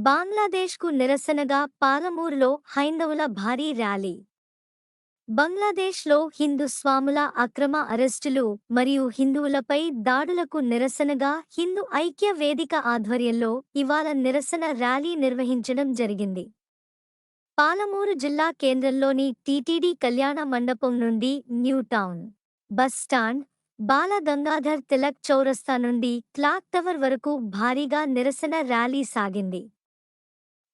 బంగ్లాదేశ్కు నిరసనగా పాలమూరులో హైందవుల భారీ ర్యాలీ. బంగ్లాదేశ్లో హిందూ స్వాముల అక్రమ అరెస్టులు మరియు హిందువులపై దాడులకు నిరసనగా హిందూ ఐక్య వేదిక ఆధ్వర్యంలో ఇవాళ నిరసన ర్యాలీ నిర్వహించడం జరిగింది. పాలమూరు జిల్లా కేంద్రంలోని టీటీడీ కళ్యాణ మండపం నుండి న్యూ టౌన్ బస్ స్టాండ్, బాల గంగాధర్ తిలక్ చౌరస్తా నుండి క్లాక్ టవర్ వరకు భారీగా నిరసన ర్యాలీ సాగింది.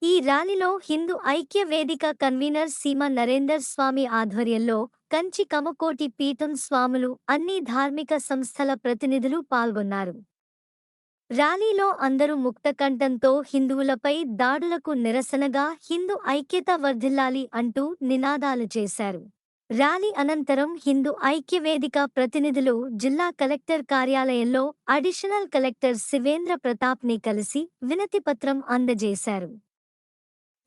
ఈ ర్యాలీలో హిందూ ఐక్య వేదిక కన్వీనర్ సీమ నరేందర్ స్వామి ఆధ్వర్యంలో కంచి కమకోటి పీఠం స్వాములు, అన్ని ధార్మిక సంస్థల ప్రతినిధులు పాల్గొన్నారు. ర్యాలీలో అందరూ ముక్తకంఠంతో హిందువులపై దాడులకు నిరసనగా హిందూ ఐక్యత వర్ధిల్లాలి అంటూ నినాదాలు చేశారు. ర్యాలీ అనంతరం హిందూ ఐక్యవేదిక ప్రతినిధులు జిల్లా కలెక్టర్ కార్యాలయంలో అడిషనల్ కలెక్టర్ శివేంద్ర ప్రతాప్ని కలిసి వినతిపత్రం అందజేశారు.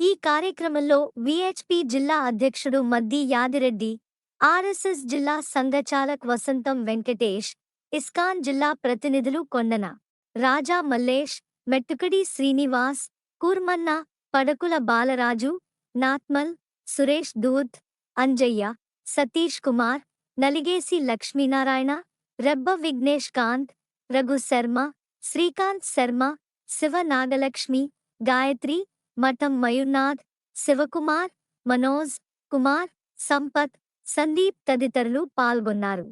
ఈ కార్యక్రమంలో విహెచ్పి జిల్లా అధ్యక్షుడు మద్ది యాదిరెడ్డి, ఆర్ఎస్ఎస్ జిల్లా సంఘచాలక్ వసంతం వెంకటేష్, ఇస్కాన్ జిల్లా ప్రతినిధులు కొండన రాజా మల్లేష్, మెట్టుకడి శ్రీనివాస్, కూర్మన్న, పడకుల బాలరాజు, నాత్మల్, సురేష్ దూద్, అంజయ్య, సతీష్ కుమార్, నలిగేసి లక్ష్మీనారాయణ, రెబ్బ విఘ్నేష్ కాంత్, రఘు శర్మ, శ్రీకాంత్ శర్మ, శివ నాగలక్ష్మి, గాయత్రి, మఠం మయూర్నాథ్, శివకుమార్, మనోజ్ కుమార్, సంపత్, సందీప్ తదితరులు పాల్గొన్నారు.